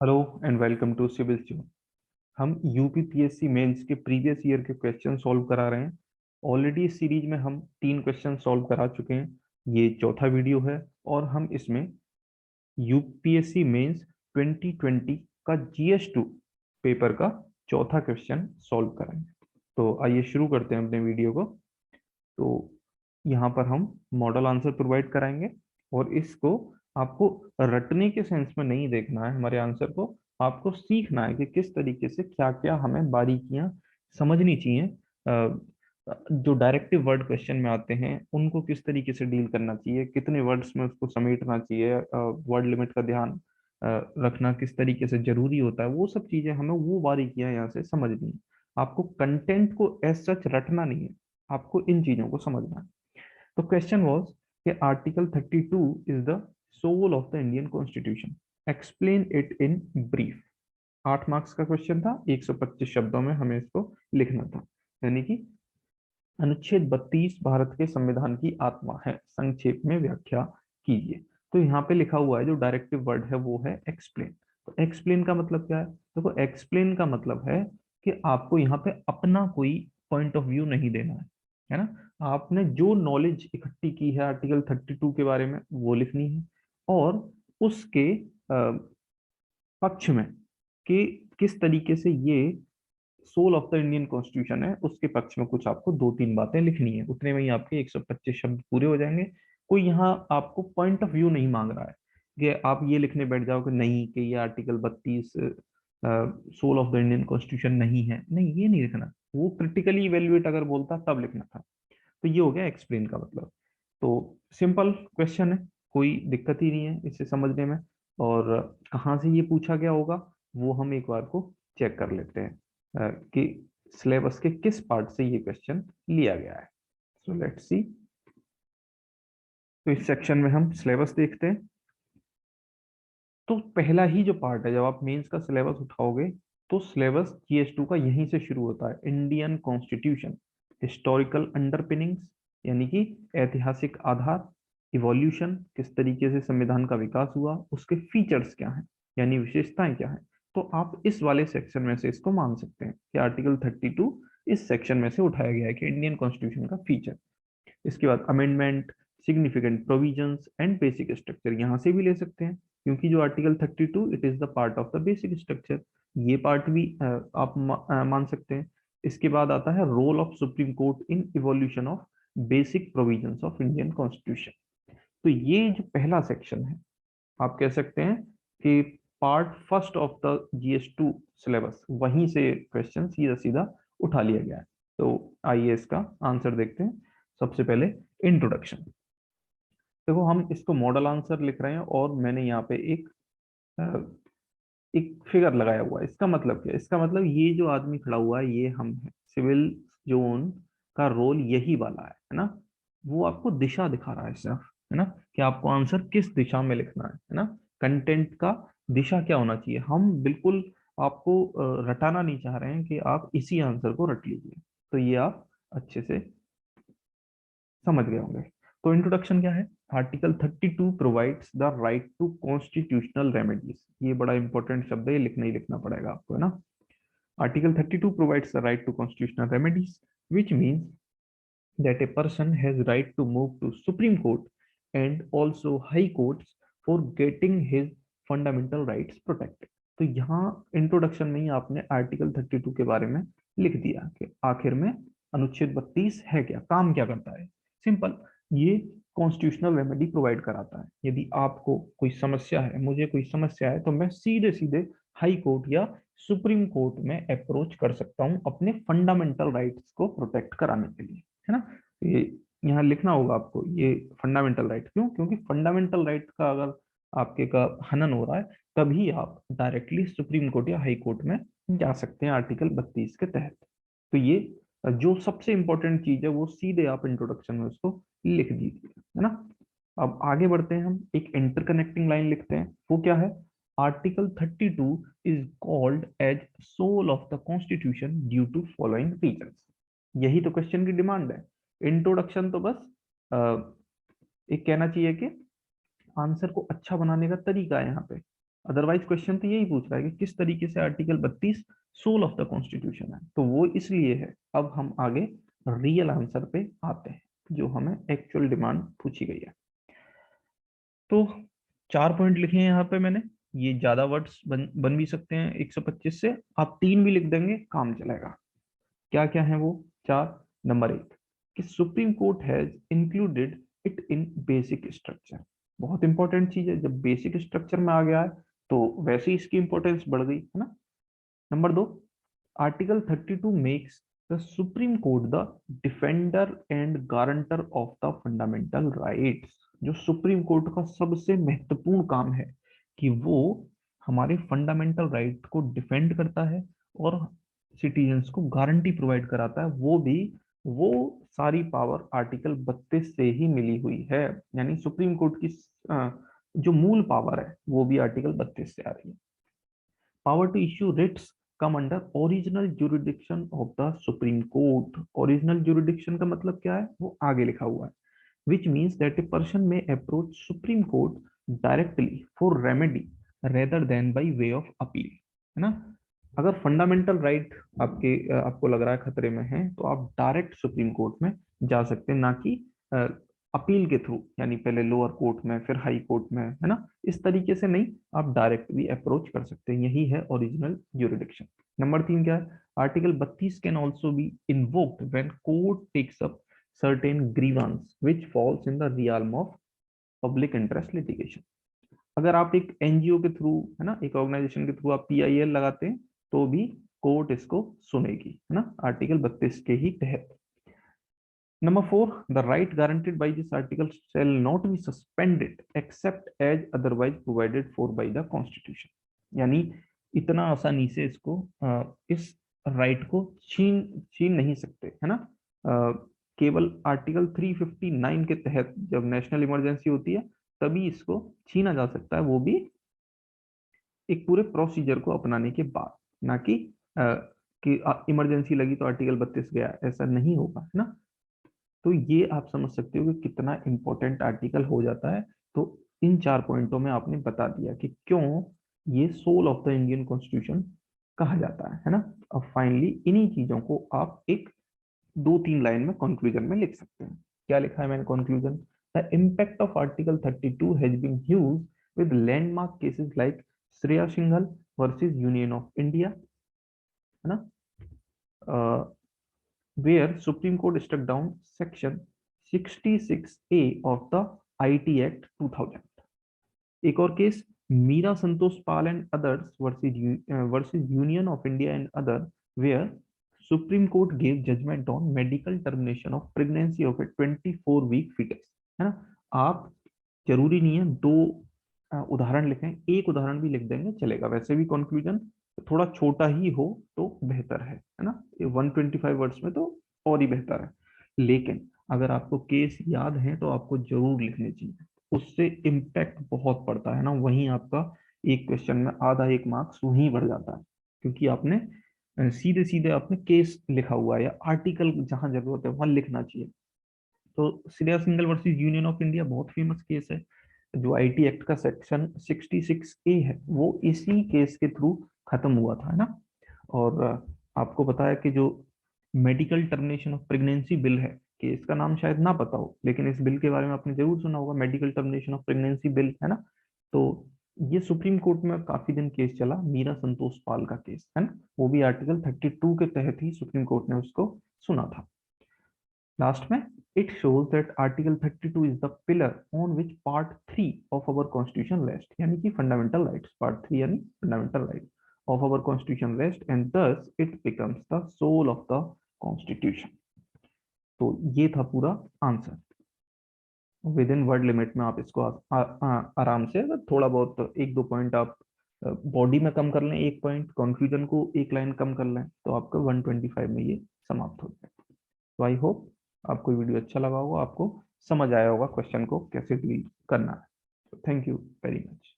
Hello and welcome to civil student. हम UPPSC mains के previous year के question solve करा रहे हैं। ऑलरेडी इस सीरीज में हम 3 क्वेश्चन सॉल्व करा चुके हैं। ये चौथा वीडियो है और हम इसमें यूपीएससी मेंस 2020 का जीएस 2 पेपर का चौथा क्वेश्चन सॉल्व करेंगे। तो आइए शुरू करते हैं अपने वीडियो को। तो यहाँ पर हम मॉडल आंसर प्रोवाइड कराएंगे और इसको आपको रटने के सेंस में नहीं देखना है। हमारे आंसर को आपको सीखना है कि किस तरीके से क्या क्या हमें बारीकियां समझनी चाहिए। जो डायरेक्टिव वर्ड क्वेश्चन में आते हैं उनको किस तरीके से डील करना चाहिए, कितने वर्ड्स में उसको समेटना चाहिए, वर्ड लिमिट का ध्यान रखना किस तरीके से जरूरी होता है, वो सब चीजें हमें वो बारीकियां यहाँ से समझनी है। आपको कंटेंट को एज सच रटना नहीं है, आपको इन चीजों को समझना है। तो क्वेश्चन वाज कि article 32 is the soul of the Indian constitution, explain it in brief. 8 marks का क्वेश्चन था, 125 शब्दों में हमें इसको लिखना था। यानी कि अनुच्छेद 32 भारत के संविधान की आत्मा है, संक्षेप में व्याख्या कीजिए। तो यहाँ पे लिखा हुआ है, जो डायरेक्टिव वर्ड है वो है एक्सप्लेन। तो एक्सप्लेन का मतलब क्या है? देखो, एक्सप्लेन का मतलब है कि आपको यहाँ पे अपना कोई पॉइंट ऑफ व्यू नहीं देना है ना। आपने जो नॉलेज इकट्ठी की है आर्टिकल 32 के बारे में वो लिखनी है, और उसके पक्ष में कि किस तरीके से ये soul of the Indian constitution है, उसके पक्ष में कुछ आपको 2-3 बातें लिखनी है। उतने में ही आपके 125 शब्द पूरे हो जाएंगे। कोई यहाँ आपको पॉइंट ऑफ व्यू नहीं मांग रहा है कि आप ये लिखने बैठ जाओ कि नहीं, कि ये article 32 soul of the Indian constitution नहीं है। नहीं, ये नहीं लिखना। वो क्रिटिकली इवेल्युएट अगर बोलता तब लिखना था। तो ये हो गया एक्सप्लेन का मतलब। तो सिंपल क्वेश्चन है, कोई दिक्कत ही नहीं है इसे समझने में। और कहाँ से ये पूछा गया होगा वो हम एक बार को चेक कर लेते हैं कि सिलेबस के किस पार्ट से ये क्वेश्चन लिया गया है। So let's see. तो इस सेक्शन में हम सिलेबस देखते हैं। तो पहला ही जो पार्ट है, जब आप मेंस का सिलेबस उठाओगे तो सिलेबस जीएस 2 का यहीं से शुरू होता है। इंडियन कॉन्स्टिट्यूशन, हिस्टोरिकल अंडरपिनिंग्स, यानी कि ऐतिहासिक आधार, इवोल्यूशन, किस तरीके से संविधान का विकास हुआ, उसके फीचर्स क्या हैं, यानी विशेषताएं क्या हैं। तो आप इस वाले सेक्शन में से इसको मान सकते हैं कि आर्टिकल 32 इस सेक्शन में से उठाया गया है कि इंडियन कॉन्स्टिट्यूशन का फीचर। इसके बाद amendment, significant provisions and basic structure यहाँ से भी ले सकते हैं, क्योंकि जो article 32 it is the part of the basic structure. ये पार्ट भी आप मान सकते हैं। इसके बाद आता है role of Supreme Court in evolution of basic provisions of Indian constitution. तो ये जो पहला सेक्शन है, आप कह सकते हैं कि part first of the GS 2 syllabus, वहीं से क्वेश्चन सीधा सीधा उठा लिया गया है। तो आइए इसका आंसर देखते हैं। सबसे पहले इंट्रोडक्शन। देखो, हम इसको मॉडल आंसर लिख रहे हैं और मैंने यहाँ पे अ, एक फिगर लगाया हुआ है। इसका मतलब क्या है? इसका मतलब ये जो आदमी खड़ा हुआ है ये हम है। सिविल जोन का रोल यही वाला है ना। वो आपको दिशा दिखा रहा है सिर्फ, है ना, कि आपको आंसर किस दिशा में लिखना है ना। कंटेंट का दिशा क्या होना चाहिए। हम बिल्कुल आपको रटाना नहीं चाह रहे हैं कि आप इसी आंसर को रट लीजिए। तो ये आप अच्छे से समझ गए होंगे। तो इंट्रोडक्शन क्या है? Article 32 provides the right to constitutional remedies. ये बड़ा इंपॉर्टेंट शब्द है, ये लिखना ही लिखना पड़ेगा आपको, है ना। Article 32 provides the right to constitutional remedies, which means that a person has right to move to Supreme Court and also High Courts for getting his fundamental rights protected। तो यहाँ इंट्रोडक्शन में ही आपने आर्टिकल 32 के बारे में लिख दिया कि आखिर में अनुच्छेद 32 है क्या, काम क्या करता है। सिंपल, ये कॉन्स्टिट्यूशनल रेमेडी प्रोवाइड कराता है। यदि आपको कोई समस्या है, मुझे कोई समस्या है, तो मैं सीधे सीधे हाई कोर्ट या सुप्रीम कोर्ट में अप्रोच कर सकता हूँ अपने फंडामेंटल राइट्स को प्रोटेक्ट कराने के लिए, है ना। ये यहाँ लिखना होगा आपको, ये फंडामेंटल राइट। क्यों? क्योंकि फंडामेंटल राइट का अगर आपके का हनन हो रहा है, तभी आप डायरेक्टली सुप्रीम कोर्ट या हाई कोर्ट में जा सकते हैं आर्टिकल 32 के तहत। तो ये जो सबसे इंपॉर्टेंट चीज है वो सीधे आप इंट्रोडक्शन में उसको लिख दीजिए, है ना। अब आगे बढ़ते हैं, हम एक इंटरकनेक्टिंग लाइन लिखते हैं। वो क्या है? Article 32 is called as soul of the constitution due to following reasons. यही तो क्वेश्चन की डिमांड है। इंट्रोडक्शन तो बस एक कहना चाहिए कि आंसर को अच्छा बनाने का तरीका है यहाँ पे। अदरवाइज क्वेश्चन तो यही पूछ रहा है कि किस तरीके से article 32 soul of the constitution है, तो वो इसलिए है। अब हम आगे रियल आंसर पे आते हैं, जो हमें एक्चुअल डिमांड पूछी गई है। तो 4 पॉइंट लिखे हैं यहाँ पे मैंने, ये ज्यादा वर्ड्स बन भी सकते हैं 125 से, आप 3 भी लिख देंगे काम चलेगा। क्या क्या है वो 4? नंबर 1 कि supreme court has included it in basic structure. बहुत इंपॉर्टेंट चीज है, जब बेसिक स्ट्रक्चर में आ गया है तो वैसे ही इसकी इंपॉर्टेंस बढ़ गई है ना। Number 2, article 32 makes the Supreme court the defender and guarantor of the fundamental rights. जो सुप्रीम कोर्ट का सबसे महत्वपूर्ण काम है कि वो हमारे फंडामेंटल राइट को डिफेंड करता है और सिटीजन्स को गारंटी प्रोवाइड कराता है, वो भी वो सारी पावर आर्टिकल 32 से ही मिली हुई है। यानी सुप्रीम कोर्ट की जो मूल पावर है वो भी आर्टिकल 32 से आ रही है। Power to issue writs come under original jurisdiction of the Supreme Court. Original jurisdiction का मतलब क्या है, वो आगे लिखा हुआ है। which means that a person may approach Supreme Court directly for remedy rather than by way of appeal, है ना। अगर फंडामेंटल राइट आपको लग रहा है खतरे में है, तो आप डायरेक्ट सुप्रीम कोर्ट में जा सकते हैं, ना कि अपील के थ्रू, यानी पहले लोअर कोर्ट में फिर हाई कोर्ट में, है ना। इस तरीके से नहीं, आप डायरेक्ट भी अप्रोच कर सकते हैं, यही है ओरिजिनल ज्यूरिडिक्शन। नंबर 3 क्या है, article 32 can also be invoked when court takes up certain grievance which falls in the realm of public interest litigation। अगर आप एक एनजीओ के थ्रू, है ना, एक ऑर्गेनाइजेशन के थ्रू आप पीआईएल लगाते हैं, तो भी कोर्ट इसको सुनेगी, है ना, आर्टिकल 32 के ही तहत। Number 4, the right guaranteed by this article shall not be suspended except as otherwise provided for by the constitution। यानी इतना आसानी से इसको इस राइट को छीन छीन नहीं सकते, है ना। केवल आर्टिकल 359 के तहत जब नेशनल इमरजेंसी होती है तभी इसको छीना जा सकता है, वो भी एक पूरे प्रोसीजर को अपनाने के बाद, ना कि इमरजेंसी लगी तो आर्टिकल 32 गया, ऐसा नहीं होगा, है ना। तो ये आप समझ सकते हो कि कितना इंपॉर्टेंट आर्टिकल हो जाता है। तो इन 4 पॉइंटों में आपने बता दिया कि क्यों ये soul of the Indian constitution कहा जाता है ना। अब फाइनली इन्हीं चीजों को आप एक 2-3 लाइन में कंक्लूजन में लिख सकते हैं। क्या लिखा है मैंने conclusion, the impact of article 32 has been huge with landmark cases like Shreya Singhal versus Union of India, है ना, where Supreme Court struck down Section 66A of the IT Act 2000। एक और case, Meera Santosh Pal and others versus Union of India and other, where Supreme Court gave judgement on medical termination of pregnancy of a 24 week foetus, है ना। आप जरूरी नहीं है 2 उदाहरण लिखें, एक उदाहरण भी लिख देंगे चलेगा, वैसे भी कंक्लूजन थोड़ा छोटा ही हो तो बेहतर है ना। 125 वर्ड्स में तो और ही बेहतर है। लेकिन अगर आपको केस याद है तो आपको जरूर लिखने चाहिए, उससे इम्पैक्ट बहुत पड़ता है ना। वहीं आपका एक क्वेश्चन में आधा 1 मार्क्स वहीं बढ़ जाता है, क्योंकि आपने सीधे सीधे आपने केस लिखा हुआ है, या आर्टिकल जहां जरूरत है वहां लिखना चाहिए। तो Shreya single versus Union of India बहुत फेमस केस है। जो आईटी एक्ट का सेक्शन 66A है वो इसी केस के थ्रू खत्म हुआ था, है ना। और आपको पता है कि जो medical termination of pregnancy bill है, कि इसका नाम शायद ना पता हो, लेकिन इस बिल के बारे में आपने जरूर सुना होगा, medical termination of pregnancy bill, है ना। तो ये सुप्रीम कोर्ट में काफी दिन केस चला, मीरा संतोष पाल का केस, है ना। वो भी आर्टिकल 32 के तहत ही सुप्रीम कोर्ट ने उसको सुना था। लास्ट में, it shows that article 32 is the pillar on which part 3 of our constitution rests, यानी कि fundamental rights, part 3 यानी fundamental rights of our constitution rest, and thus it becomes the soul of the constitution। तो ये था पूरा answer. With in word limit में आप इसको आराम से, अगर थोड़ा बहुत 1-2 पॉइंट आप बॉडी में कम कर लें, 1 पॉइंट कंक्लूजन को 1 लाइन कम कर लें, तो आपका 125 में ये समाप्त हो जाए। तो आई होप आपको वीडियो अच्छा लगा होगा, आपको समझ आया होगा क्वेश्चन को कैसे डील करना है। Thank you very much.